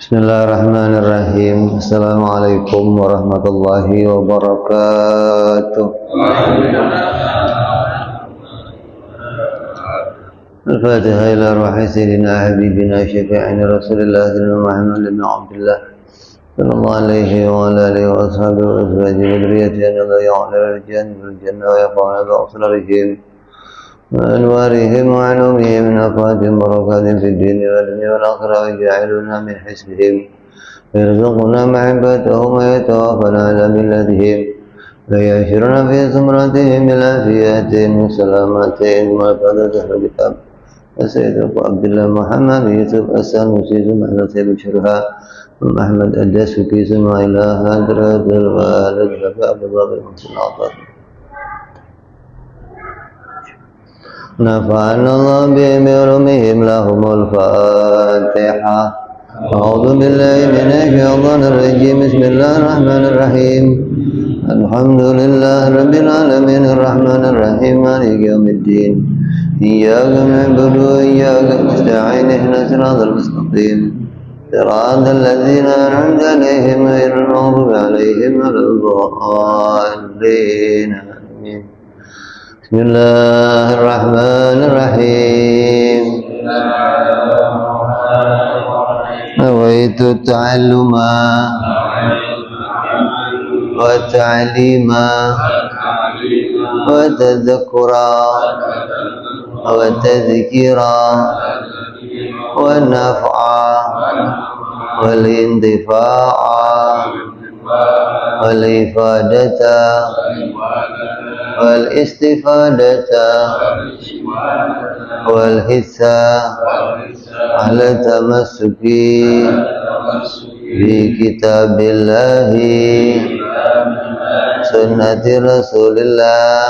Bismillahirrahmanirrahim. Assalamualaikum warahmatullahi wabarakatuh. Al-Fatihah ila ruhi sayyidina habibina syafi'ina Rasulillah Muhammad bin Abdullah sallallahu alaihi wa ala alihi wa ashabihi wa azwajihi wa dhurriyyatihi la ya'lamu al jannah wa yaqulu bi asrarihim wa anwarihim wa anumihim min afwatin barakatin fid din wal dunya wal akhirah wa ja'aluna min hisbihim ويرزقنا محبتهم ويتوفنا على ملتهم ويعشرنا في زمرتهم بالعافية وسلامة وفضل الكتاب السيد أبو عبد الله محمد يوسف السنوسي سمعنا سيد الشرها ومحمد الدسوقي سمع إلى حضرة الوالد عبد الله بن محسن العطار نفعنا الله بهم ورمهم لهم الفاتحة. أعوذ بالله من الشيطان الرجيم. بسم الله الرحمن الرحيم. الحمد لله رب العالمين الرحمن الرحيم مالك يوم الدين إياك نعبد وإياك نستعين اهدنا الصراط المستقيم صراط الذين أنعمت عليهم غير المغضوب عليهم ولا الضالين آمين. بسم الله الرحمن الرحيم. نويت التعلم والتعليم والتذكر والتذكير والنفع والانتفاع والإفادة والاستفادة والحث على التمسك بكتاب الله سنة رسول الله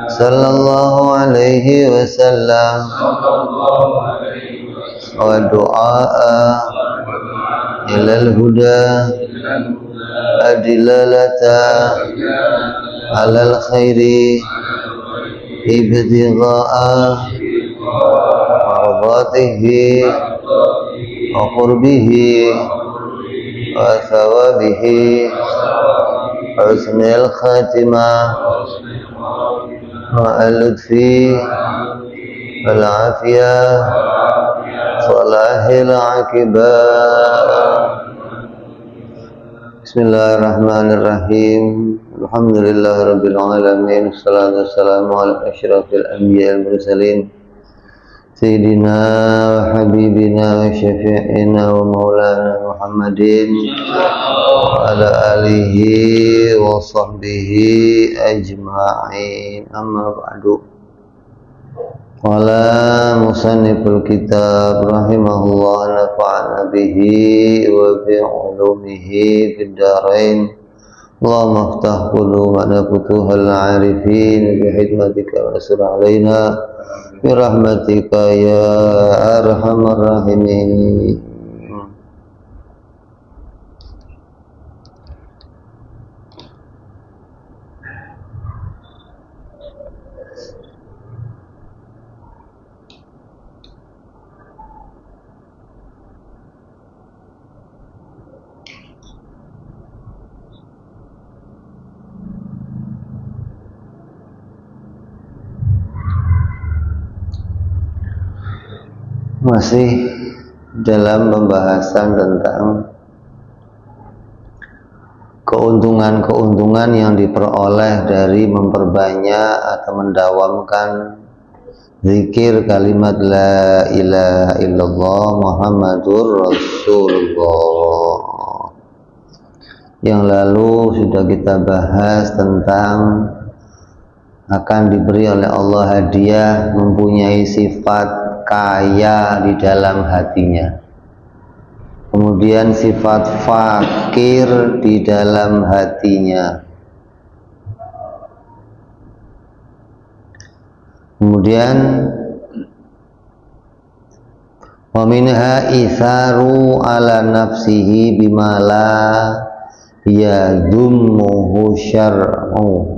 صلى الله عليه وسلم والدعاء إلى الهدى الدلالة على الخير ابتغاء مرضاته وقربه وثوابه حسن الخاتمة واللطف والعافية صلاح العاقبة. Bismillahirrahmanirrahim. Alhamdulillahirabbil alamin. Wassalatu wassalamu ala asyrafil anbiya'il mursalin sayyidina wa habibina wa syafi'ina wa maulana Muhammadin wa ala alihi wa sahbihi ajma'in. Amma ba'du. Qala musanniful kitab rahimahullah nafa'ana bihi wa bi ulumihi fid dharain. Allahumma aftah qulubana futuhal arifin bi hikmatika wa asr alaina bi rahmatika ya arhamar rahimin. Masih dalam pembahasan tentang keuntungan-keuntungan yang diperoleh dari memperbanyak atau mendawamkan zikir kalimat la ilaha illallah Muhammadur Rasulullah. Yang lalu sudah kita bahas tentang akan diberi oleh Allah hadiah mempunyai sifat kaya di dalam hatinya, kemudian sifat fakir di dalam hatinya, kemudian wa minha itharu ala nafsihi bimala yadhummuhu syar'u.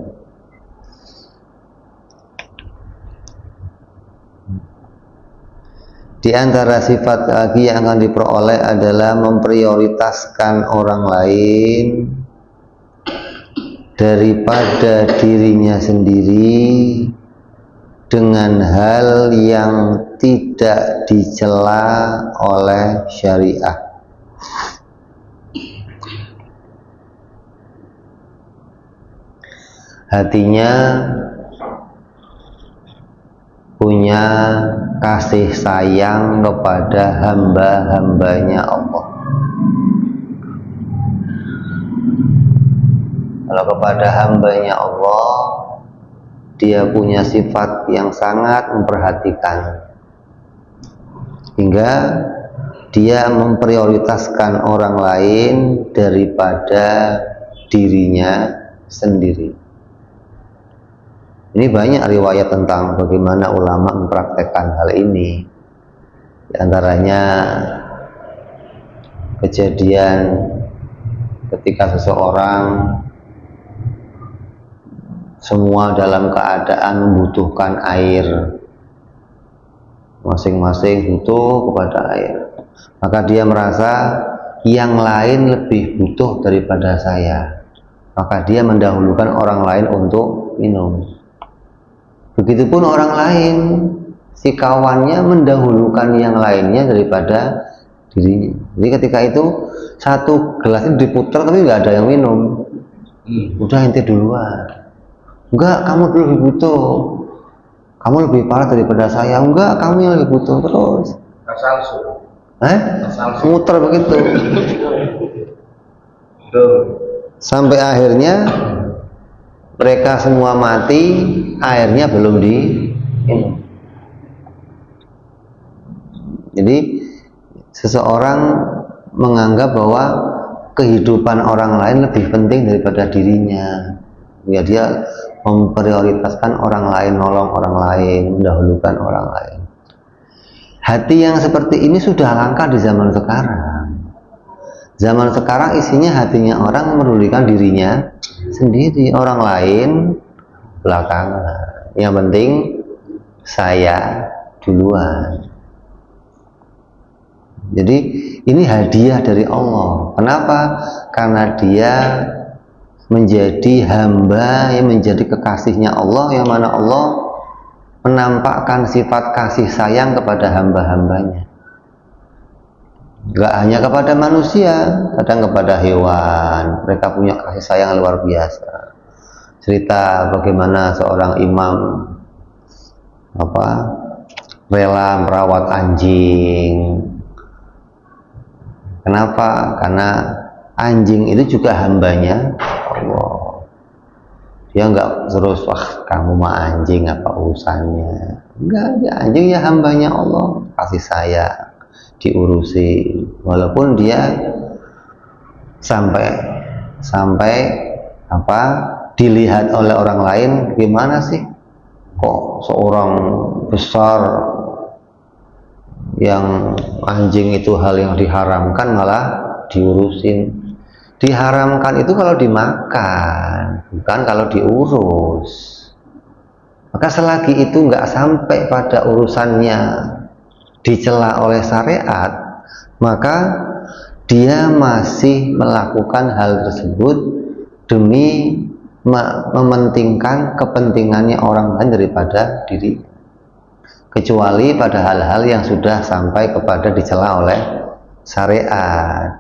Di antara sifat lagi yang akan diperoleh adalah memprioritaskan orang lain daripada dirinya sendiri dengan hal yang tidak dicela oleh syariah. Hatinya punya kasih sayang kepada hamba-hambanya Allah. Kalau kepada hambanya Allah, dia punya sifat yang sangat memperhatikan, hingga dia memprioritaskan orang lain daripada dirinya sendiri. Ini banyak riwayat tentang bagaimana ulama mempraktekkan hal ini. Di antaranya kejadian ketika seseorang semua dalam keadaan membutuhkan air, masing-masing butuh kepada air, maka dia merasa yang lain lebih butuh daripada saya, maka dia mendahulukan orang lain untuk minum. Begitupun orang lain, si kawannya mendahulukan yang lainnya daripada dirinya. Jadi ketika itu satu gelas itu diputar tapi nggak ada yang minum. Udah ente duluan. Enggak, kamu dulu lebih butuh. Kamu lebih parah daripada saya. Enggak, kamu yang lebih butuh. Terus muter begitu. Sampai akhirnya mereka semua mati, airnya belum diminum. Jadi seseorang menganggap bahwa kehidupan orang lain lebih penting daripada dirinya. Ya, dia memprioritaskan orang lain, nolong orang lain, mendahulukan orang lain. Hati yang seperti ini sudah langka di zaman sekarang. Zaman sekarang isinya hatinya orang memedulikan dirinya sendiri, orang lain belakangan. Yang penting saya duluan. Jadi ini hadiah dari Allah. Kenapa? Karena dia menjadi hamba yang menjadi kekasihnya Allah, yang mana Allah menampakkan sifat kasih sayang kepada hamba-hambanya. Gak hanya kepada manusia, kadang kepada hewan. Mereka punya kasih sayang luar biasa. Cerita bagaimana seorang imam rela merawat anjing. Kenapa? Karena anjing itu juga hambanya Allah. Dia nggak terus, wah kamu mah anjing apa urusannya. Enggak, dia anjing ya hambanya Allah, kasih sayang, diurusi. Walaupun dia sampai dilihat oleh orang lain, gimana sih kok seorang besar yang anjing itu hal yang diharamkan malah diurusin. Diharamkan itu kalau dimakan, bukan kalau diurus. Maka selagi itu nggak sampai pada urusannya dicela oleh syariat, maka dia masih melakukan hal tersebut demi mementingkan kepentingannya orang lain daripada diri. Kecuali pada hal-hal yang sudah sampai kepada dicela oleh syariat.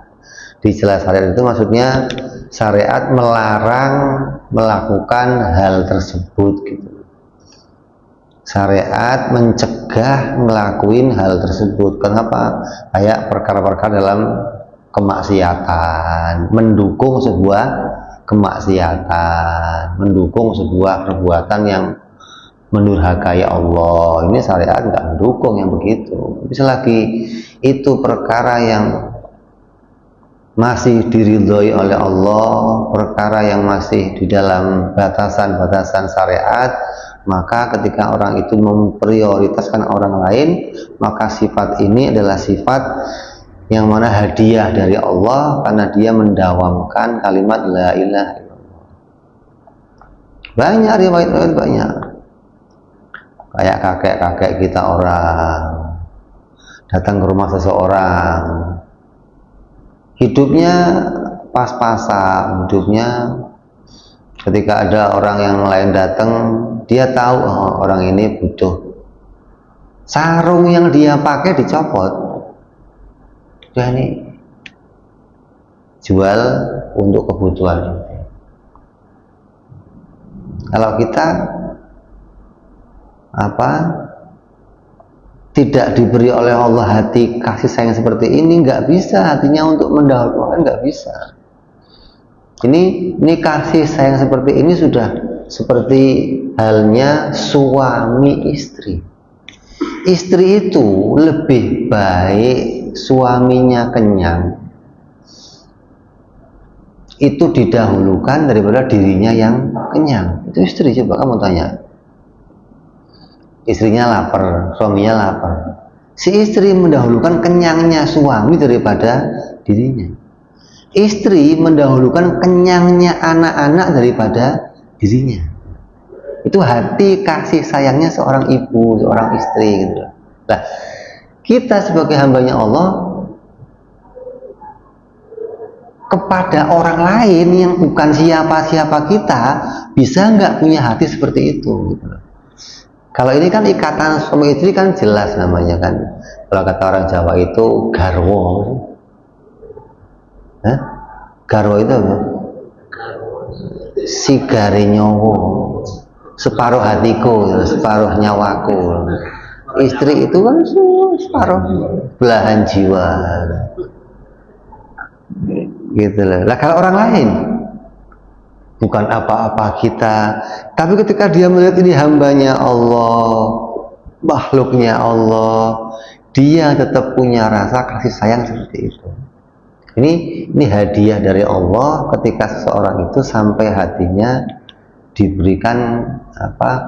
Dicela syariat itu maksudnya syariat melarang melakukan hal tersebut gitu. Syariat mencegah ngelakuin hal tersebut. Kenapa? Kayak perkara-perkara dalam kemaksiatan, mendukung sebuah kemaksiatan, mendukung sebuah perbuatan yang mendurhakai Allah. Ini syariat nggak mendukung yang begitu. Tapi selagi itu perkara yang masih diridhoi oleh Allah, perkara yang masih di dalam batasan-batasan syariat, maka ketika orang itu memprioritaskan orang lain, maka sifat ini adalah sifat yang mana hadiah dari Allah, karena dia mendawamkan kalimat la ilaha illallah. Banyak riwayat-riwayat, banyak. Kayak kakek-kakek kita orang datang ke rumah seseorang, hidupnya pas-pasan, hidupnya ketika ada orang yang lain datang, dia tahu orang ini butuh. Sarung yang dia pakai dicopot, dia ini jual untuk kebutuhan. Kalau kita tidak diberi oleh Allah hati kasih sayang seperti ini, nggak bisa hatinya untuk mendahulukan, nggak bisa. Ini kasih sayang seperti ini sudah seperti halnya suami istri. Istri itu lebih baik suaminya kenyang itu didahulukan daripada dirinya yang kenyang. Itu istri, coba kamu tanya. Istrinya lapar, suaminya lapar. Si istri mendahulukan kenyangnya suami daripada dirinya. Istri mendahulukan kenyangnya anak-anak daripada dirinya. Itu hati kasih sayangnya seorang ibu, seorang istri gitu. Nah, kita sebagai hambanya Allah kepada orang lain yang bukan siapa-siapa kita bisa nggak punya hati seperti itu gitu. Kalau ini kan ikatan suami istri kan jelas namanya kan. Kalau kata orang Jawa itu garwo. Hah? Garwo itu apa? Sigare nyowo. Separuh hatiku, separuh nyawaku. Istri itu kan separuh belahan jiwa. Gitu lah. Lah kalau orang lain bukan apa-apa kita, tapi ketika dia melihat ini hambanya Allah, makhluknya Allah, dia tetap punya rasa kasih sayang seperti itu. Ini hadiah dari Allah ketika seseorang itu sampai hatinya diberikan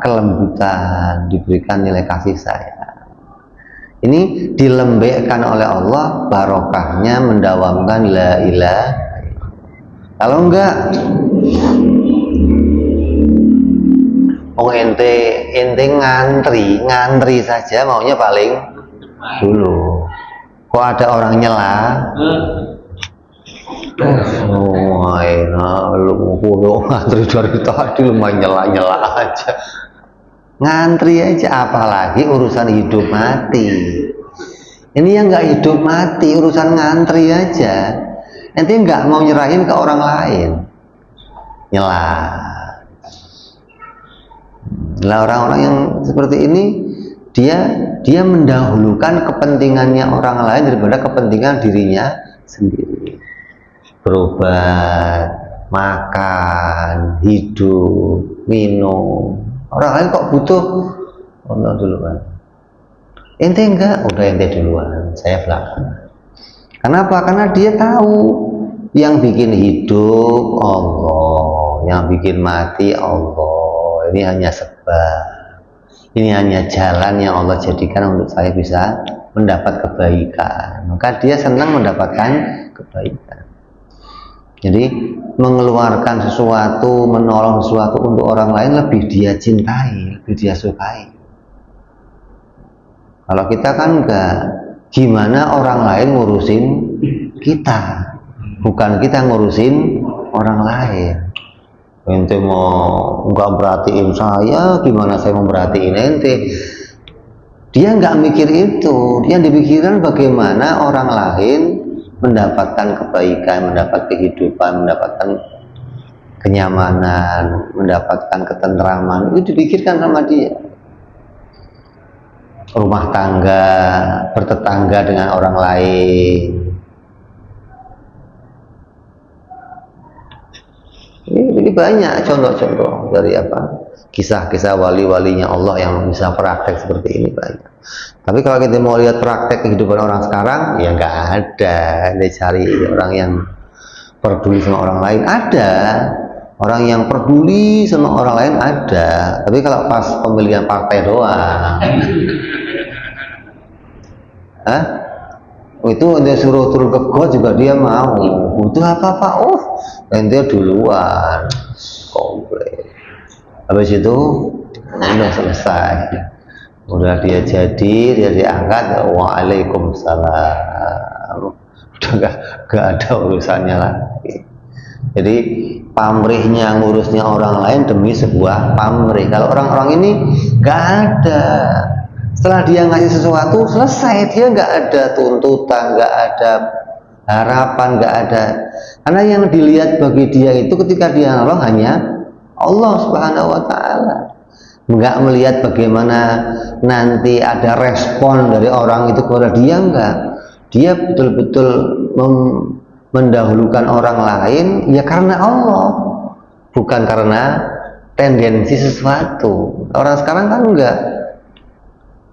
kelembutan, diberikan nilai kasih sayang. Ini dilembekkan oleh Allah, barokahnya mendawamkan la ilaha. Kalau enggak, ente ngantri saja maunya paling dulu. Kok ada orang nyela? Lu ngantri dari tadi lu main nyela aja. Ngantri aja, apalagi urusan hidup mati. Ini yang nggak hidup mati, urusan ngantri aja. Nanti nggak mau nyerahin ke orang lain, nyela. Nah, orang-orang yang seperti ini dia mendahulukan kepentingannya orang lain daripada kepentingan dirinya sendiri. Berobat, makan, hidup, minum. Orang lain kok butuh, Allah duluan. Ente enggak, udah ente duluan, saya belakang. Kenapa? Karena dia tahu yang bikin hidup Allah, yang bikin mati Allah. Ini hanya sebab, ini hanya jalan yang Allah jadikan untuk saya bisa mendapat kebaikan. Maka dia senang mendapatkan kebaikan. Jadi mengeluarkan sesuatu, menolong sesuatu untuk orang lain lebih dia cintai, lebih dia sukai. Kalau kita kan enggak, gimana orang lain ngurusin kita, bukan kita ngurusin orang lain. Ente mau nggak perhatiin saya, gimana saya mau perhatiin ente? Dia nggak mikir itu, dia dipikirkan bagaimana orang lain mendapatkan kebaikan, mendapat kehidupan, mendapatkan kenyamanan, mendapatkan ketentraman. Itu dipikirkan sama dia. Rumah tangga, bertetangga dengan orang lain. Ini banyak contoh-contoh dari kisah-kisah wali-walinya Allah yang bisa praktek seperti ini banyak. Tapi kalau kita mau lihat praktek kehidupan orang sekarang, ya nggak ada. Dia cari orang yang peduli sama orang lain, ada. Orang yang peduli sama orang lain ada. Tapi kalau pas pemilihan partai doang, itu dia suruh turun ke got juga dia mau. Butuh apa-apa, ente duluan, komplain. Habis itu udah selesai. Udah dia jadi, dia diangkat, waalaikumsalam. Udah gak ada urusannya lagi. Jadi pamrihnya, ngurusnya orang lain demi sebuah pamrih. Kalau orang-orang ini gak ada. Setelah dia ngasih sesuatu, selesai. Dia gak ada tuntutan, gak ada harapan, gak ada. Karena yang dilihat bagi dia itu ketika dia nolong hanya Allah Subhanahu wa Ta'ala. Nggak melihat bagaimana nanti ada respon dari orang itu kepada dia, enggak. Dia betul-betul mendahulukan orang lain ya karena Allah, bukan karena tendensi sesuatu. Orang sekarang kan enggak,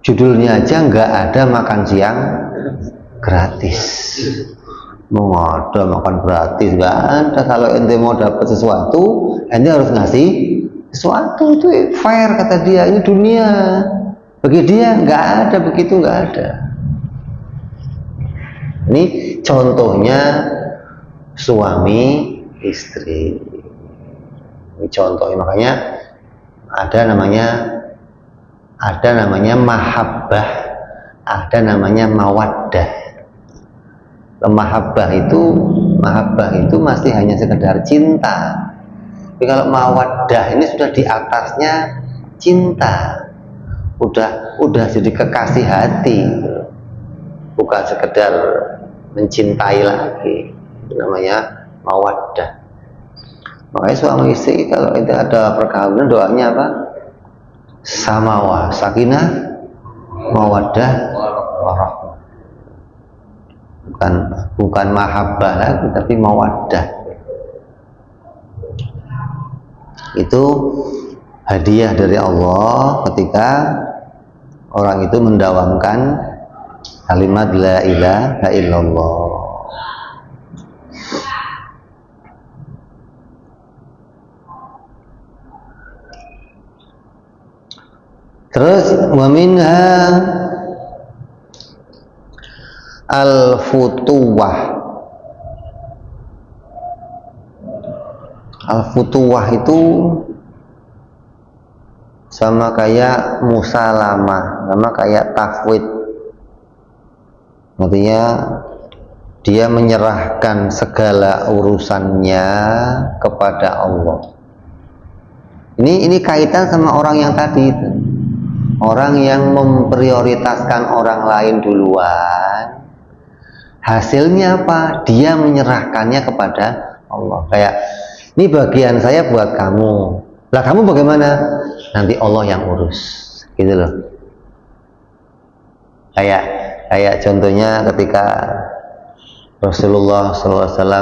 judulnya aja enggak ada makan siang gratis. Mau ada makan gratis enggak ada. Kalau ente mau dapat sesuatu, ente harus ngasih sesuatu. Itu fair kata dia. Ini dunia. Bagi dia nggak ada begitu, nggak ada. Ini contohnya suami istri. Ini contohnya, makanya ada namanya mahabbah, ada namanya mawaddah. Mahabbah itu masih hanya sekedar cinta. Tapi kalau mawaddah ini sudah di atasnya cinta, udah jadi kekasih hati, bukan sekedar mencintai lagi. Itu namanya mawaddah. Makanya suami istri kalau itu ada perkawinan doanya apa? Samawa, sakinah, mawaddah, warahmah. Bukan mahabbah lagi, tapi mawaddah. Itu hadiah dari Allah ketika orang itu mendawamkan kalimat la ilaha illallah. Terus wa minha al-futuwah. Al-futuwah itu sama kayak musalamah, sama kayak tafwid. Artinya dia menyerahkan segala urusannya kepada Allah. Ini kaitan sama orang yang tadi itu. Orang yang memprioritaskan orang lain duluan, hasilnya apa? Dia menyerahkannya kepada Allah. Kayak, ini bagian saya buat kamu. Lah kamu bagaimana? Nanti Allah yang urus. Gitu loh. Kayak contohnya ketika Rasulullah SAW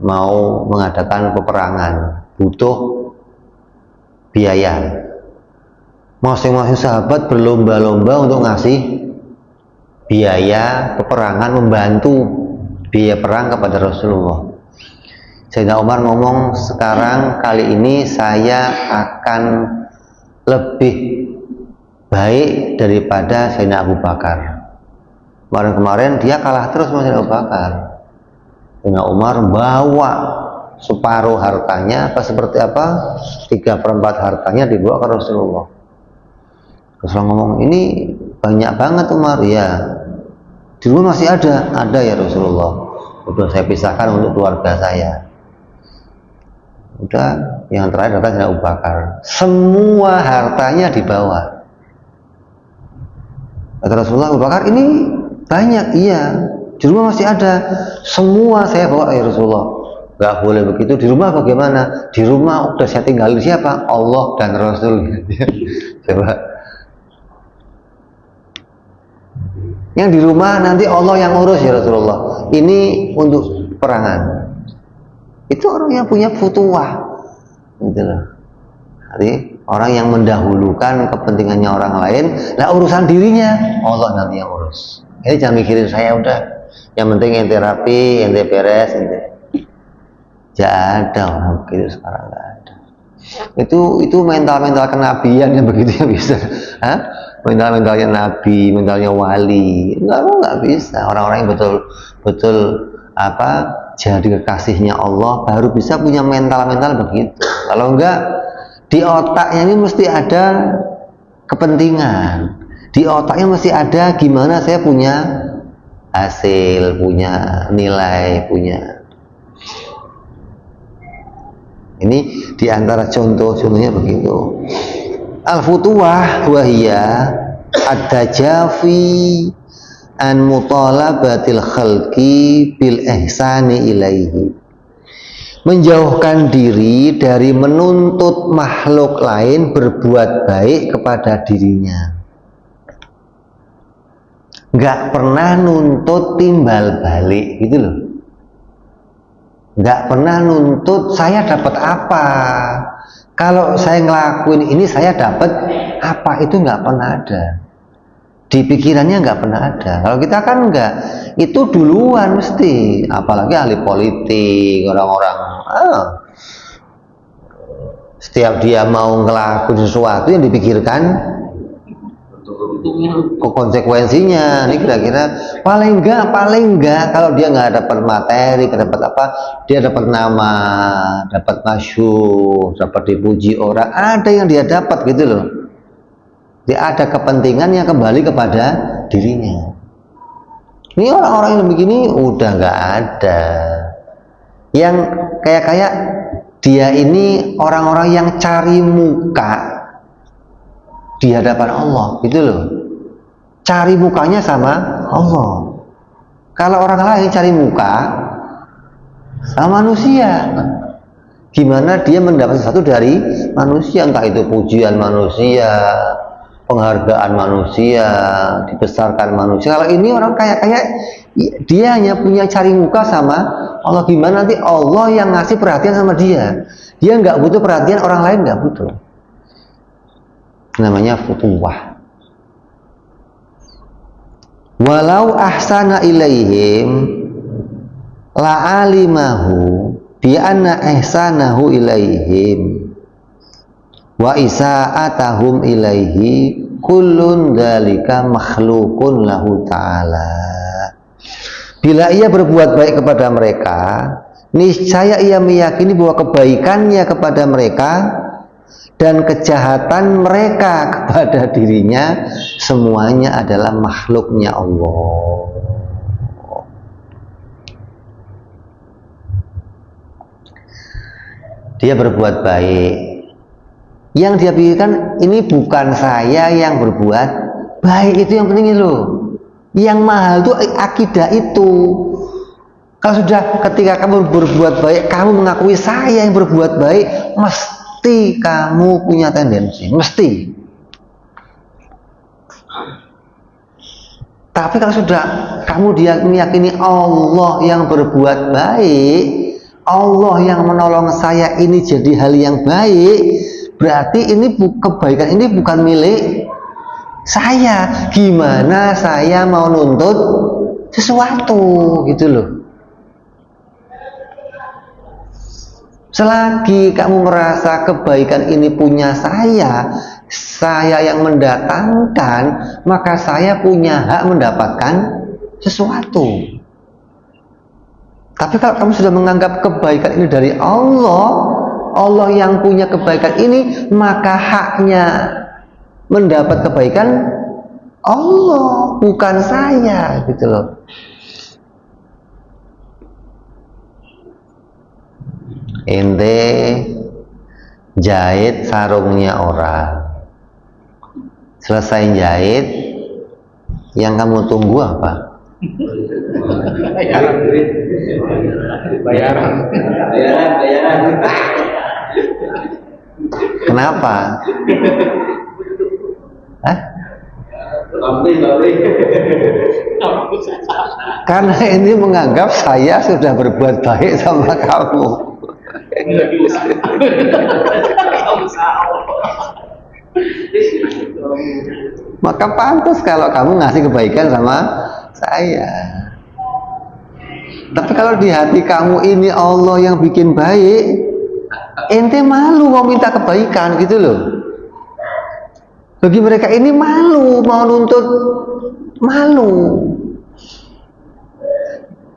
mau mengadakan peperangan, butuh biaya. Masing-masing sahabat berlomba-lomba untuk ngasih biaya peperangan, membantu biaya perang kepada Rasulullah. Sayyidina Umar ngomong, sekarang kali ini saya akan lebih baik daripada Sayyidina Abu Bakar. Kemarin dia kalah terus sama Sayyidina Abu Bakar. Sayyidina Umar bawa separuh hartanya, apa seperti apa, 3/4 hartanya dibawa ke Rasulullah. Rasulullah ngomong, ini banyak banget Umar. Ya, di rumah masih ada ya Rasulullah. Udah saya pisahkan untuk keluarga saya. Udah, yang terakhir datang Abu Bakar. Semua hartanya dibawa. Kata Rasulullah, Abu Bakar ini banyak. Iya, di rumah masih ada. Semua saya bawa ya Rasulullah. Gak boleh begitu. Di rumah bagaimana? Di rumah udah saya tinggalin siapa? Allah dan Rasul. Coba. Yang di rumah nanti Allah yang urus ya Rasulullah. Ini untuk perangan. Itu orang yang punya futuwah. Gitu loh. Jadi orang yang mendahulukan kepentingannya orang lain, lah urusan dirinya Allah nanti yang urus. Ini jangan mikirin saya, udah. Yang penting ente rapi, ente beres, ente. Jangan ada orang begitu sekarang, nggak ada. Itu mental kenabian yang begitu yang bisa. Hah? Mentalnya nabi, mentalnya wali, nggak bisa. Orang-orang yang betul jadi kekasihnya Allah baru bisa punya mental begitu. Kalau enggak, di otaknya ini mesti ada kepentingan. Di otaknya masih ada gimana saya punya hasil, punya nilai, punya. Ini diantara contoh-contohnya begitu. Al-futuwah wahiyya ad-dajafi an mutalabatil khalqi bil ihsani ilaihi. Menjauhkan diri dari menuntut makhluk lain berbuat baik kepada dirinya. Nggak pernah nuntut timbal balik gitu loh. Nggak pernah nuntut saya dapat apa. Kalau saya ngelakuin ini saya dapat apa, itu nggak pernah ada. Di pikirannya nggak pernah ada. Kalau kita kan nggak, itu duluan mesti. Apalagi ahli politik, orang-orang. Setiap dia mau ngelakuin sesuatu yang dipikirkan konsekuensinya. Ini kira-kira paling enggak kalau dia nggak dapat materi, dapat apa, dia dapat nama, dapat masyhur, dapat dipuji orang, ada yang dia dapat gitu loh. Dia ada kepentingan yang kembali kepada dirinya. Ini orang-orang yang begini udah nggak ada. Yang kayak dia ini orang-orang yang cari muka di hadapan Allah, gitu loh. Cari mukanya sama Allah. Kalau orang lain cari muka sama manusia, gimana dia mendapat sesuatu dari manusia, entah itu pujian manusia, penghargaan manusia, dibesarkan manusia. Kalau ini orang kayak dia hanya punya cari muka sama Allah. Gimana nanti Allah yang ngasih perhatian sama dia? Dia nggak butuh perhatian orang lain, nggak butuh. Namanya futuwah. Walau ahsana ilaihim la alimahu bi anna ihsanahu ilaihim wa isa'atahum ilaihi kullun dzalika makhlukun lahu ta'ala. Bila ia berbuat baik kepada mereka, niscaya ia meyakini bahwa kebaikannya kepada mereka dan kejahatan mereka kepada dirinya semuanya adalah makhluknya Allah. Dia berbuat baik, yang dia pikirkan ini bukan saya yang berbuat baik, itu yang penting loh. Yang mahal itu akidah itu. Kalau sudah ketika kamu berbuat baik, kamu mengakui saya yang berbuat baik, mesti kamu punya tendensi, mesti. Tapi kalau sudah kamu meyakini Allah yang berbuat baik, Allah yang menolong saya ini jadi hal yang baik, berarti ini kebaikan ini bukan milik saya. Gimana saya mau nuntut sesuatu gitu loh. Selagi kamu merasa kebaikan ini punya saya yang mendatangkan, maka saya punya hak mendapatkan sesuatu. Tapi kalau kamu sudah menganggap kebaikan ini dari Allah, Allah yang punya kebaikan ini, maka haknya mendapat kebaikan Allah, bukan saya, gitu loh. Ente jahit sarungnya orang, selesai jahit, yang kamu tunggu apa? Bayaran. Kenapa? Hah? Karena ini menganggap saya sudah berbuat baik sama kamu. Maka pantas kalau kamu ngasih kebaikan sama saya. Tapi kalau di hati kamu ini Allah yang bikin baik, ente malu mau minta kebaikan gitu loh. Bagi mereka ini malu, mau nuntut, malu.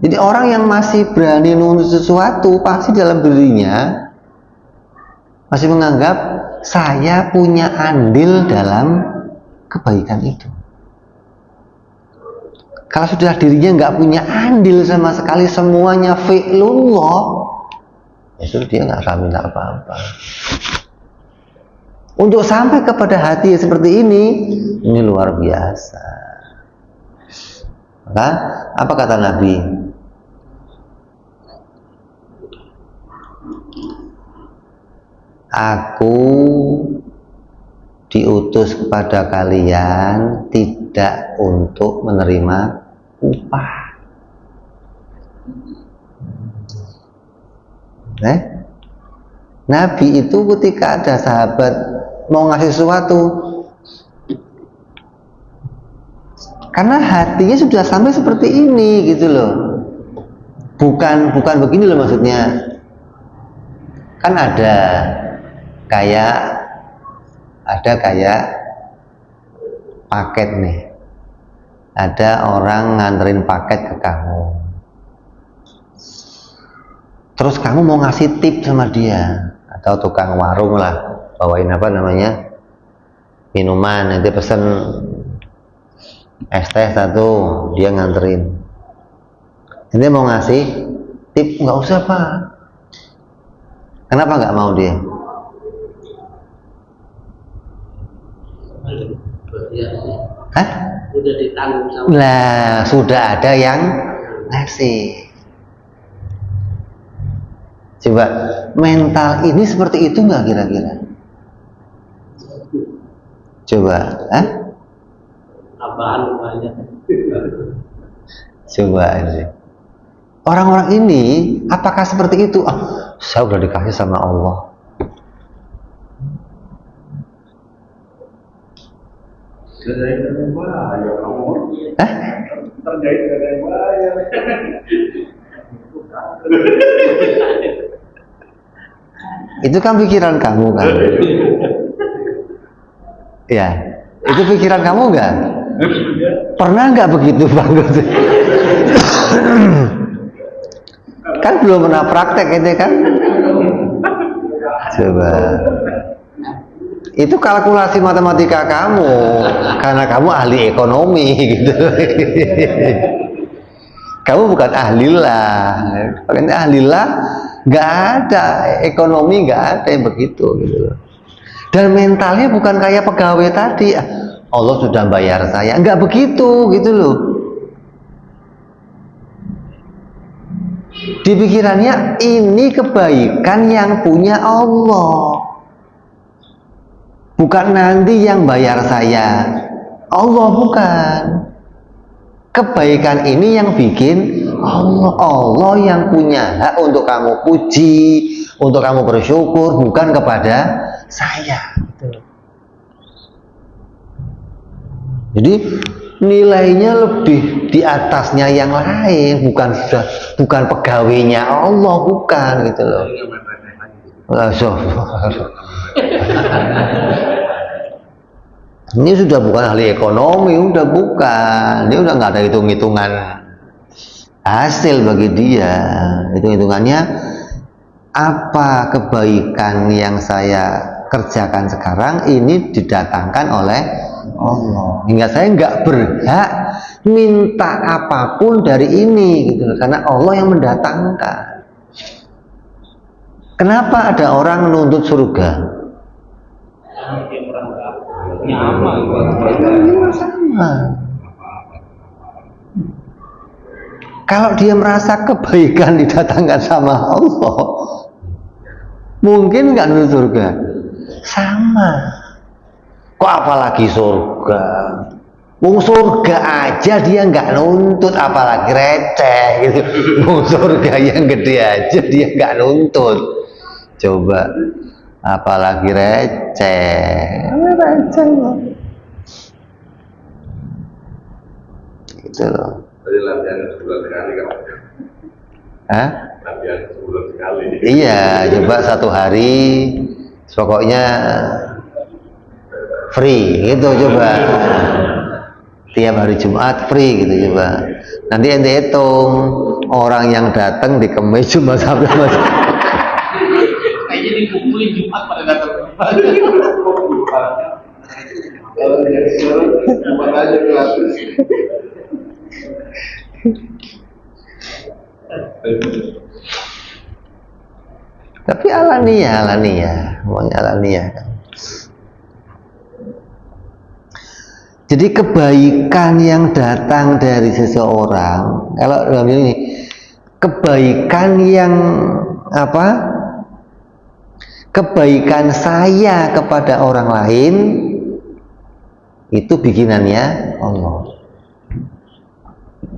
Jadi orang yang masih berani nuntut sesuatu, pasti dalam dirinya masih menganggap saya punya andil dalam kebaikan itu. Kalau sudah dirinya nggak punya andil sama sekali, semuanya fi'lullah, itu dia nggak akan minta apa-apa. Untuk sampai kepada hati seperti ini luar biasa. Maka apa kata Nabi? Aku diutus kepada kalian tidak untuk menerima upah. Nabi itu ketika ada sahabat mau ngasih sesuatu, karena hatinya sudah sampai seperti ini gitu loh. Bukan begini loh maksudnya. Kan ada kayak paket nih. Ada orang nganterin paket ke kamu. Terus kamu mau ngasih tip sama dia, atau tukang warung lah, bawain apa namanya, minuman, nanti pesen es teh satu, dia nganterin. Nanti mau ngasih tip, nggak usah Pak. Kenapa nggak mau dia? Hah? Udah ditanggung sama. Lah, sudah ada yang ngasih. Coba mental ini seperti itu nggak kira-kira? Coba, Tambahan banyak. Coba ini. Orang-orang ini apakah seperti itu? Saya udah dikasih sama Allah. Terkait dengan bayar. Itu kan pikiran kamu kan? Ya, itu pikiran kamu nggak? Pernah nggak begitu Bang? Kan belum pernah praktek itu kan? Coba. Itu kalkulasi matematika kamu, karena kamu ahli ekonomi gitu. Kamu bukan ahlilah. Bukan ahlilah, nggak ada ekonomi, nggak ada yang begitu gitu. Dan mentalnya bukan kayak pegawai tadi. Allah sudah bayar saya, nggak begitu gitu loh. Di pikirannya ini kebaikan yang punya Allah. Bukan nanti yang bayar saya, Allah bukan. Kebaikan ini yang bikin Allah. Allah yang punya hak untuk kamu puji, untuk kamu bersyukur, bukan kepada saya. Jadi nilainya lebih di atasnya yang lain, bukan pegawainya Allah, bukan gitu loh. Ini sudah bukan ahli ekonomi, udah bukan. Dia udah nggak ada hitung-hitungan hasil bagi dia. Hitung-hitungannya apa kebaikan yang saya kerjakan sekarang ini didatangkan oleh Allah. Hingga saya nggak berhak minta apapun dari ini, gitu. Karena Allah yang mendatangkan. Kenapa ada orang menuntut surga? Sama. Kalau dia merasa kebaikan didatangkan sama Allah, mungkin nggak nuntut surga. Sama. Kok apalagi surga? Wong surga aja dia nggak nuntut, apalagi receh gitu. Wong surga yang gede aja dia nggak nuntut. Coba, apalagi receh loh. Gitu loh. Tadi latihan sebulan sekali kan? Hah? Latihan sebulan sekali. Iya, coba satu hari, pokoknya free gitu coba. Tiap hari Jumat free gitu coba. Nanti ente hitung orang yang datang di Kemis cuma sampai Mas. Kayaknya dikumpulin Jumat pada datang. Kalau dari sekarang apa aja kelas. Tapi alania, maunya alania. Jadi kebaikan yang datang dari seseorang, kalau dalam ini kebaikan yang apa? Kebaikan saya kepada orang lain itu bikinannya Allah.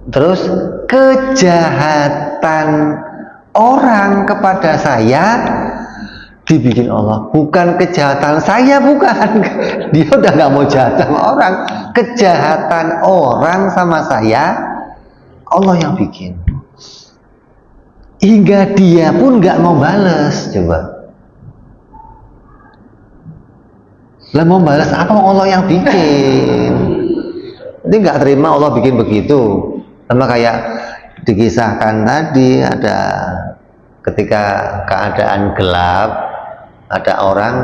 Terus kejahatan orang kepada saya dibikin Allah. Bukan kejahatan saya, bukan. Dia udah nggak mau jahat sama orang. Kejahatan orang sama saya Allah yang bikin. Hingga dia pun nggak mau balas. Coba. Lah mau balas apa? Allah yang bikin. Dia nggak terima Allah bikin begitu. Sama kayak dikisahkan tadi, ada ketika keadaan gelap, ada orang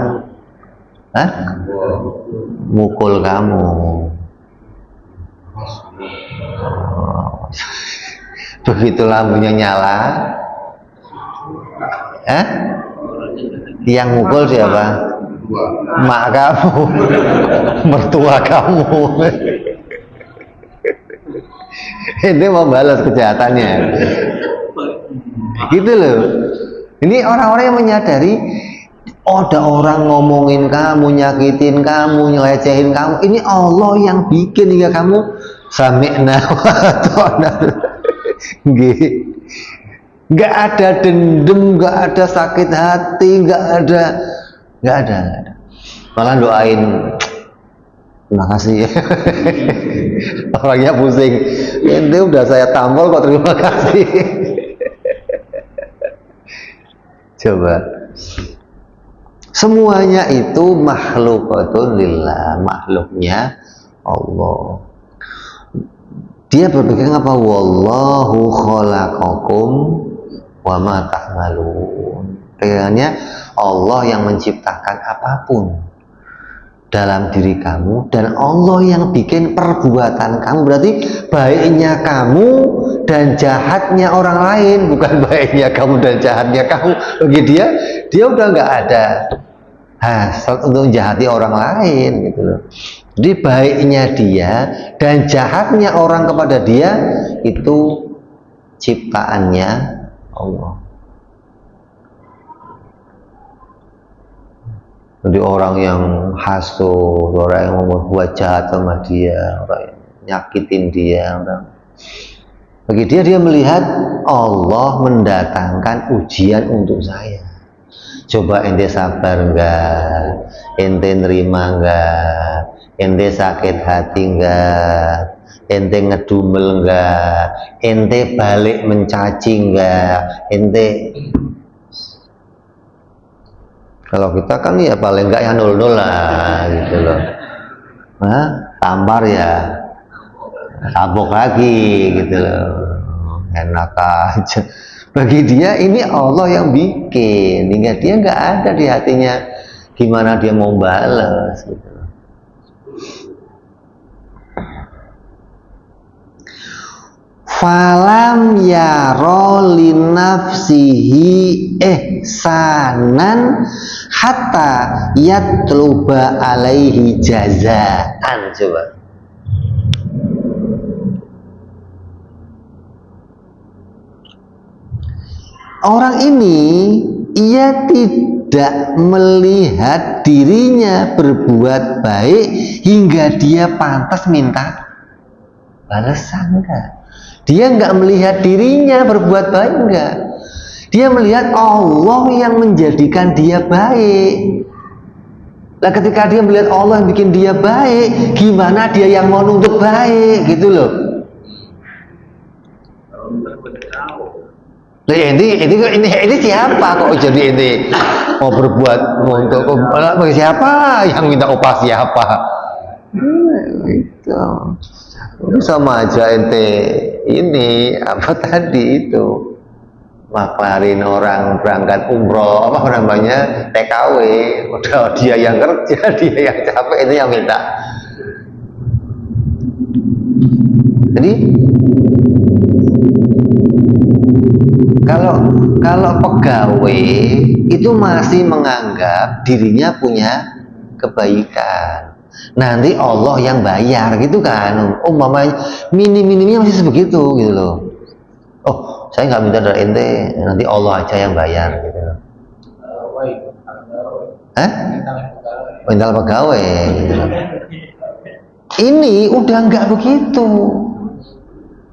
mukul kamu. Begitu lampunya nyala, yang mukul siapa? Mak kamu, mertua kamu. Ini mau balas kejahatannya. Gitu loh. Ini orang-orang yang menyadari, oh, ada orang ngomongin kamu, nyakitin kamu, ngelecehin kamu. Ini Allah yang bikin hingga kamu sami'na wa ata'na. Nggak ada dendam, nggak ada sakit hati, nggak ada. Malah doain, terima kasih. Orangnya pusing. Ini udah saya tampol kok terima kasih. Coba. Semuanya itu makhlukatun lillah, makhluknya Allah. Dia berpikir apa? Wallahu khalaqakum wa ma ta'malun. Pikirannya Allah yang menciptakan apapun dalam diri kamu, dan Allah yang bikin perbuatan kamu. Berarti baiknya kamu dan jahatnya orang lain, bukan baiknya kamu dan jahatnya kamu. Bagi dia udah nggak ada hasad untuk menjahati orang lain gitu loh. Jadi baiknya dia dan jahatnya orang kepada dia itu ciptaannya Allah. Jadi orang yang hasud, orang yang membuat jahat sama dia, orang yang nyakitin dia, bagi dia melihat Allah mendatangkan ujian untuk saya. Coba ente sabar enggak? Ente nerima enggak? Ente sakit hati enggak? Ente ngedumel enggak? Ente balik mencaci enggak? Ente, kalau kita kan ya paling enggak ya 0-0 lah gitu loh. Tampar ya tabok lagi gitu loh, enak aja. Bagi dia ini Allah yang bikin, hingga dia nggak ada di hatinya gimana dia mau balas gitu. Falam yaro linafsihi ihsanan hatta yatluba alaihi jazaan. Coba. Orang ini ia tidak melihat dirinya berbuat baik hingga dia pantas minta balasan, enggak. Dia enggak melihat dirinya berbuat baik, enggak. Dia melihat Allah yang menjadikan dia baik. Nah, ketika dia melihat Allah yang bikin dia baik, gimana dia yang mau nuntut baik gitu loh. Nah, ini siapa kok jadi ini mau berbuat untuk siapa yang minta upah siapa? Itu sama aja ente ini apa tadi itu maklarin orang berangkat umroh apa namanya TKW, udah dia yang kerja, dia yang capek, itu yang minta Jadi kalau pegawai itu masih menganggap dirinya punya kebaikan, nanti Allah yang bayar gitu kan, umpamanya minim-minimnya masih sebegitu gitu loh. Oh, saya nggak minta dari ente, nanti Allah aja yang bayar gitu loh. Minta pegawai gitu loh. Ini udah nggak begitu.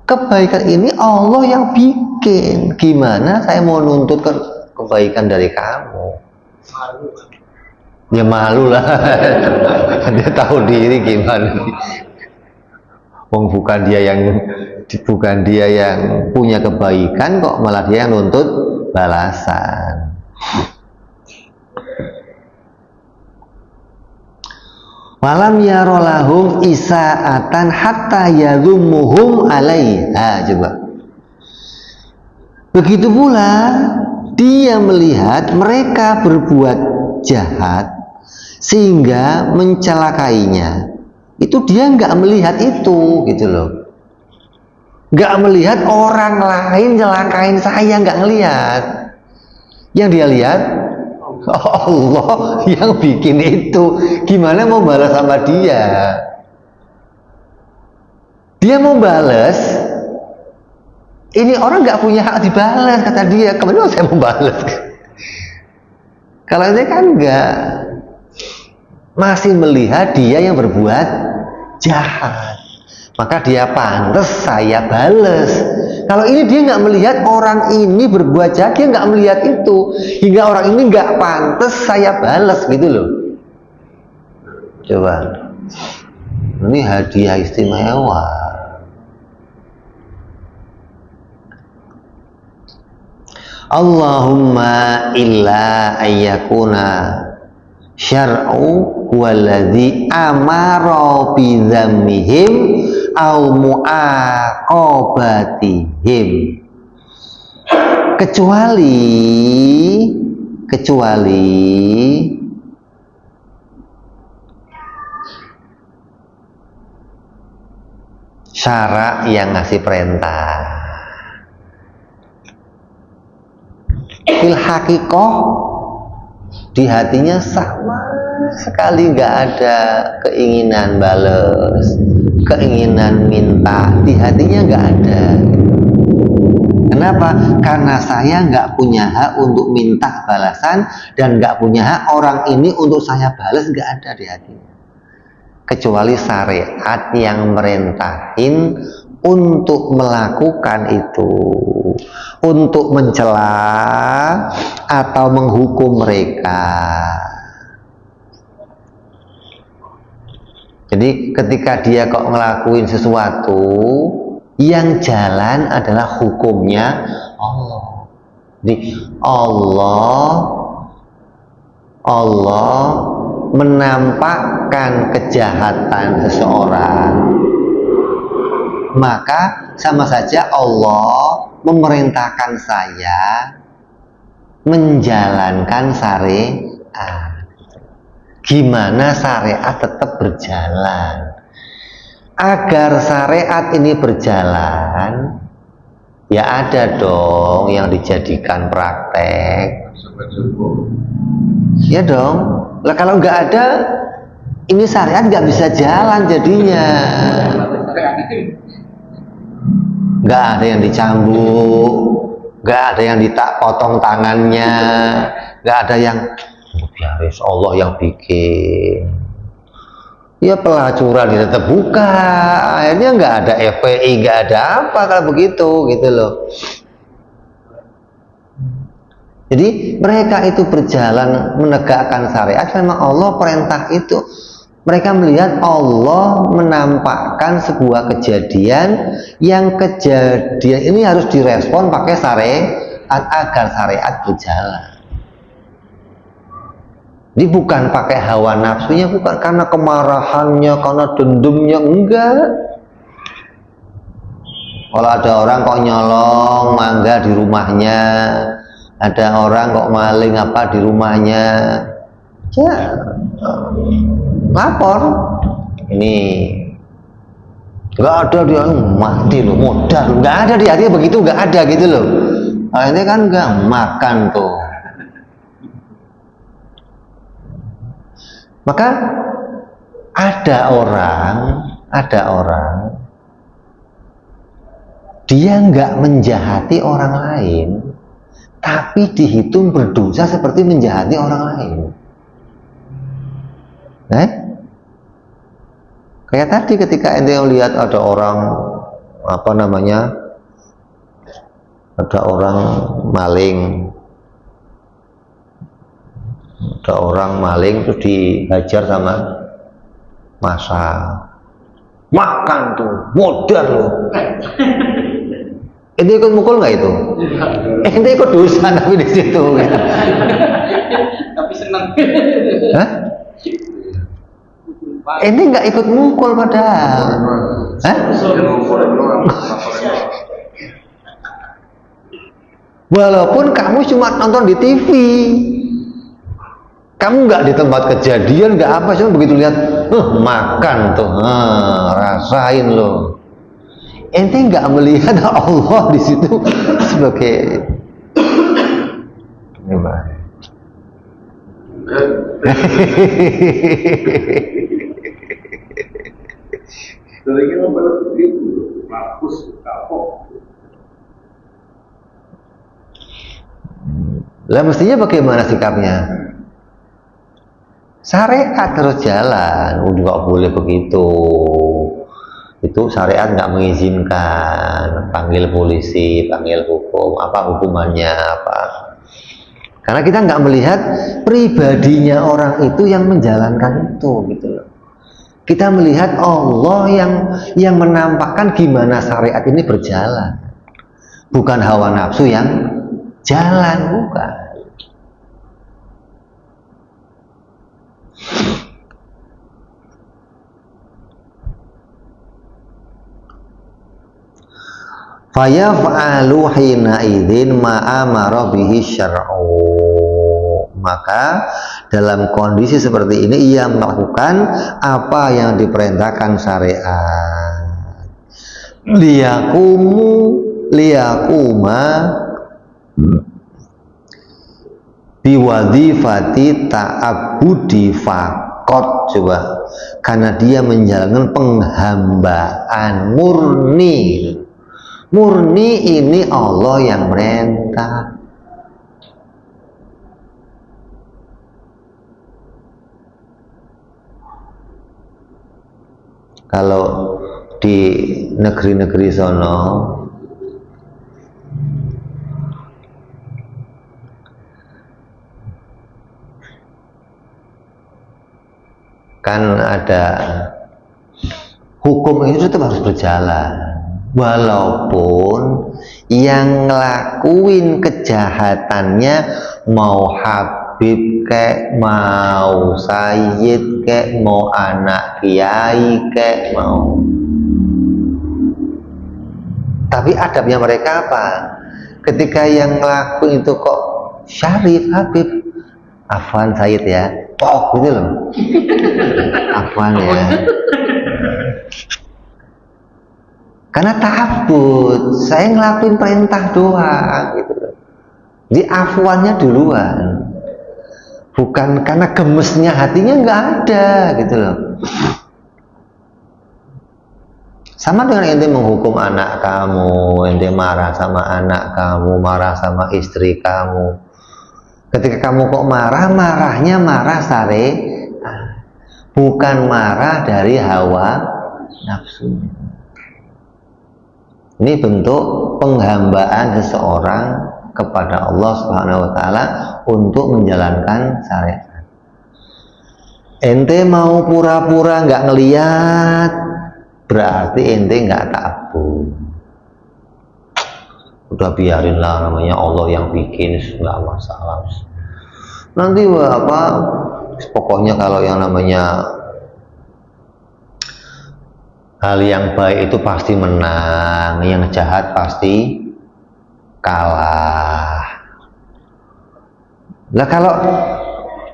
Kebaikan ini Allah yang bikin. Gimana saya mau nuntut kebaikan dari kamu? Ya malu lah. Dia tahu diri gimana. Bukan dia yang punya kebaikan kok, malah dia yang nuntut balasan. Walam yarolahum isaatan hatta yadhumuhum alaiha. Coba. Begitu pula dia melihat mereka berbuat jahat sehingga mencelakainya. Itu dia nggak melihat itu, gitu loh. Nggak melihat orang lain celakain saya, nggak ngelihat. Yang dia lihat Allah yang bikin itu. Gimana mau balas sama dia? Dia mau balas, ini orang nggak punya hak dibalas, kata dia. Kemana saya mau balas? Kalau ini kan nggak, masih melihat dia yang berbuat jahat, maka dia pantas saya balas. Kalau ini dia nggak melihat orang ini berbuat jahat, dia nggak melihat itu, hingga orang ini nggak pantas saya balas gitu loh. Coba, ini hadiah istimewa. Allahumma illa ayyakuna syar'u waladhi amara bidhammihim au mu'aqobatihim, kecuali syara yang ngasih perintah. Fil hakikoh, di hatinya sama sekali nggak ada keinginan balas, keinginan minta, di hatinya nggak ada. Kenapa? Karena saya nggak punya hak untuk minta balasan, dan nggak punya hak orang ini untuk saya balas, nggak ada di hatinya. Kecuali syariat yang merintahin untuk melakukan itu, untuk mencela atau menghukum mereka. Jadi ketika dia kok ngelakuin sesuatu, yang jalan adalah hukumnya Allah. Jadi Allah menampakkan kejahatan seseorang, maka sama saja Allah memerintahkan saya menjalankan syariat. Gimana syariat tetap berjalan? Agar syariat ini berjalan, ya ada dong yang dijadikan praktek. Ya dong. Lah kalau nggak ada, ini syariat nggak bisa jalan jadinya. Nggak ada yang dicambuk, nggak ada yang potong tangannya, nggak ada yang biarin Allah yang bikin. Ya pelacuran tetap buka, akhirnya nggak ada FPI, nggak ada apa kalau begitu, gitu loh. Jadi mereka itu berjalan menegakkan syariat, memang Allah perintah itu. Mereka melihat Allah menampakkan sebuah kejadian, yang kejadian ini harus direspon pakai syariat agar syariat berjalan. Jadi bukan pakai hawa nafsunya, bukan karena kemarahannya, karena dendamnya, enggak. Kalau ada orang kok nyolong mangga di rumahnya, ada orang kok maling apa di rumahnya, ya lapor. Ini Nggak ada dia mati loh, modal, nggak ada dia begitu, nggak ada gitu loh. Nah, ini kan nggak makan tuh. Maka ada orang dia nggak menjahati orang lain, tapi dihitung berdosa seperti menjahati orang lain. Kayak tadi ketika ente lihat ada orang ada orang maling terus dihajar sama masa, makan tuh modal loh. Ente ikut mukul nggak itu? Ente ikut dosa tapi di situ gitu. Tapi senang. Hah? Ente nggak ikut mukul padahal. Hah? Walaupun kamu cuma nonton di TV, kamu nggak di tempat kejadian, nggak apa, cuma begitu lihat, makan tuh, rasain loh. Ente nggak melihat Allah di situ sebagai gimana? Seringnya pada begitu, mampus, kapok. Lah mestinya bagaimana sikapnya? Syariat terus jalan, udah nggak boleh begitu. Itu syariat nggak mengizinkan. Panggil polisi, panggil hukum, apa hukumannya apa? Karena kita nggak melihat pribadinya orang itu yang menjalankan itu, gitu loh. Kita melihat Allah yang menampakkan gimana syariat ini berjalan, bukan hawa nafsu yang jalan, bukan. Fayaf'alu hina idzin ma amara bihi syar'u. Maka dalam kondisi seperti ini ia melakukan apa yang diperintahkan syariat. Liyakuma biwadifati ta'abudi faqat, coba, karena dia menjalankan penghambaan murni. Murni ini Allah yang merintah. Kalau di negeri-negeri sono kan ada hukum itu tetap harus berjalan, walaupun yang ngelakuin kejahatannya mau Habib kek, mau Sayyid kek, mau anak kiai kek, mau. Tapi adabnya mereka apa? Ketika yang ngelakuin itu kok Syarif, Habib, afwan Sayyid ya, tok gitu loh. Afwan ya. Karena ta'abbud, saya ngelakuin perintah doang gitu loh. Jadi afwannya duluan. Bukan karena gemesnya hatinya, nggak ada gitu loh. Sama dengan ente menghukum anak kamu, ente marah sama anak kamu, marah sama istri kamu. Ketika kamu kok marah, marahnya marah syariat, bukan marah dari hawa nafsunya. Ini bentuk penghambaan seseorang kepada Allah Subhanahu wa Ta'ala untuk menjalankan syariat. Ente mau pura-pura nggak ngeliat, berarti ente nggak ta'abbud. Udah biarinlah, namanya Allah yang bikin, nggak masalah. Nanti pokoknya kalau yang namanya hal yang baik itu pasti menang, yang jahat pasti kalah. Lah kalau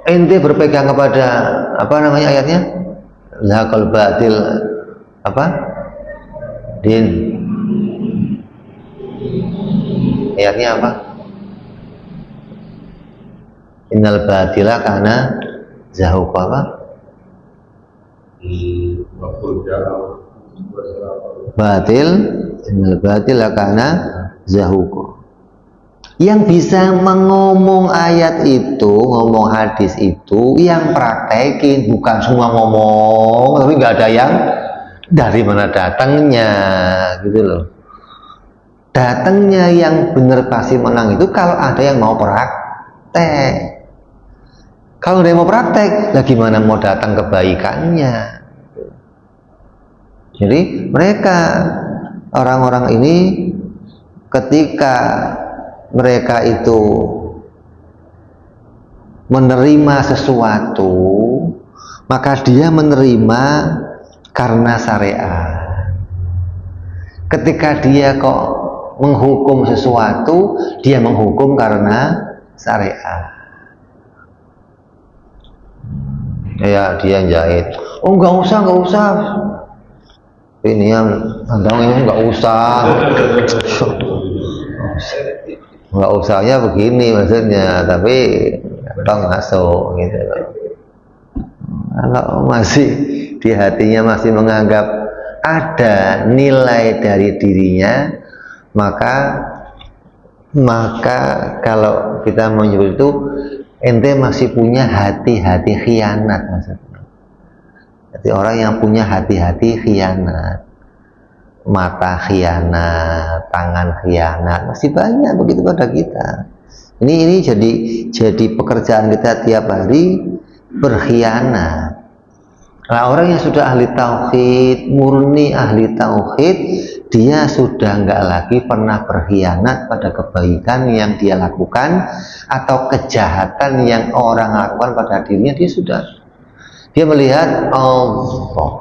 ente berpegang kepada ayatnya, zahaqal batil Din. Ayatnya apa? Innal batila kana zahuqa apa? Batil, innal batila kana zahuqa. Yang bisa mengomong ayat itu, ngomong hadis itu, yang praktekin, bukan semua ngomong, tapi nggak ada yang dari mana datangnya, gitu loh. Datangnya yang benar pasti menang itu kalau ada yang mau praktek. Kalau dia mau praktek, lah gimana mau datang kebaikannya? Jadi mereka, orang-orang ini, ketika mereka itu menerima sesuatu, maka dia menerima karena syariat. Ketika dia kok menghukum sesuatu, dia menghukum karena syariat. Ya dia jahit, oh nggak usah. Ini yang nggak usah. Nggak usahnya begini maksudnya, tapi tong masuk gitu loh. Kalau masih di hatinya masih menganggap ada nilai dari dirinya, maka kalau kita menyebut itu, ente masih punya hati-hati khianat maksudnya. Jadi orang yang punya hati-hati khianat, mata khianat, tangan khianat, masih banyak begitu pada kita. Ini jadi pekerjaan kita tiap hari berkhianat. Nah, orang yang sudah ahli tauhid, murni ahli tauhid, dia sudah nggak lagi pernah berkhianat pada kebaikan yang dia lakukan atau kejahatan yang orang lakukan pada dirinya. Dia melihat Allah.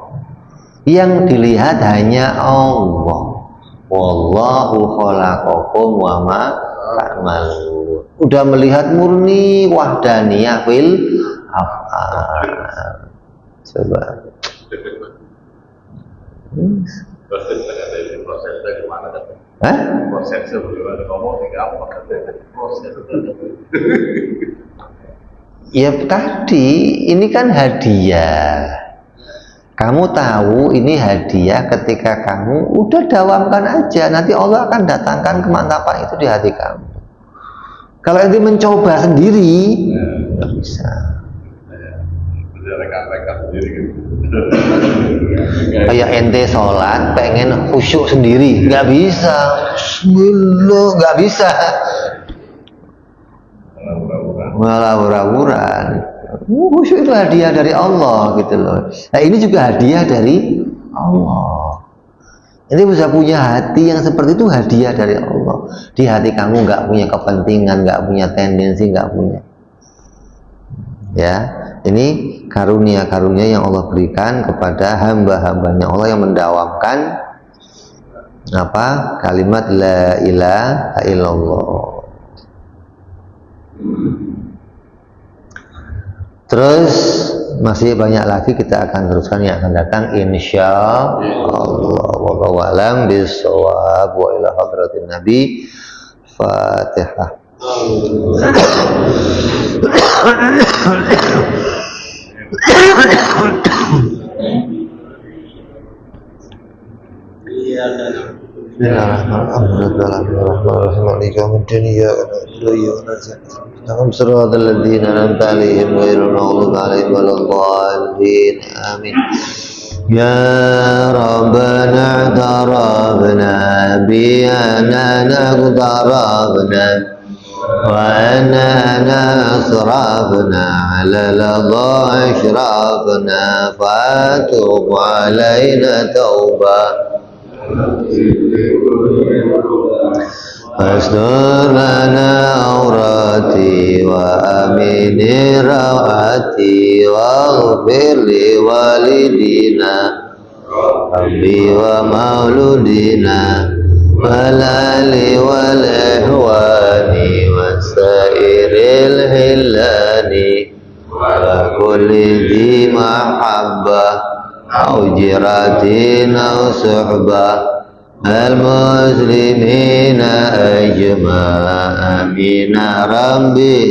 Yang dilihat hanya Allah. Wallahu khalaqakum wa ma ta'malun. Udah melihat murni wahdaniyah fil af'al. Coba. Prosesnya gimana? Hah? Prosesnya bagaimana? Ngomong apa? Prosesnya. Ya tadi, ini kan hadiah. Kamu tahu ini hadiah ketika kamu udah dawamkan aja, nanti Allah akan datangkan kemantapan itu di hati kamu. Kalau ente mencoba sendiri, nggak bisa. Kayak ente sholat pengen khusyuk sendiri, nggak bisa. Bismillah, nggak bisa. Malah ura-uran. Khusyuk itu hadiah dari Allah gitu loh. Nah ini juga hadiah dari Allah. Ini bisa punya hati yang seperti itu, hadiah dari Allah. Di hati kamu nggak punya kepentingan, nggak punya tendensi, nggak punya. Ya, ini karunia-karunia yang Allah berikan kepada hamba-hambanya Allah yang mendawamkan apa? Kalimat la ilaha illallah. Terus masih banyak lagi, kita akan teruskan yang akan datang insya Allah. Wallahu a'lam bishawab. Wa ila hadratin Nabi. Fatihah. Amin. Ya Rabbana tarabna bi'anana tarabna wa anana asrafna ala ladha ashrafna fatub alaina taubah Fastur lana aurati wa amini rawati wa ghfir li walidina Rabbi wa mauludina walali wal ihwani wa sairil hillani wa kulli di mahabbah au jiratin au suhbah المسلمين أجمعين ربي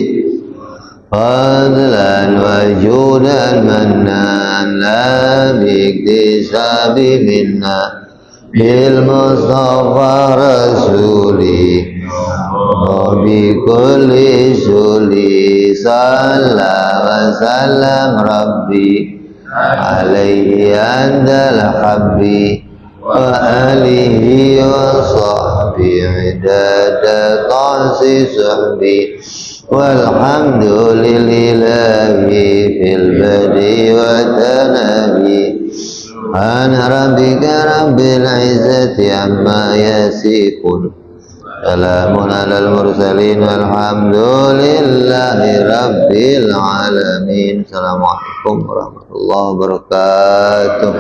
فضلا وجودا منا لا باكتساب منا بالمصطفى رسولي وبكل سولي صلى وسلم ربي عليه عند الحب وآله وصحبه عدد طاس صحبي والحمد لله في البدء والتنبي سبحان ربك رب العزة عما يصفون سلام على المرسلين والحمد لله رب العالمين. Assalamualaikum warahmatullahi wabarakatuh.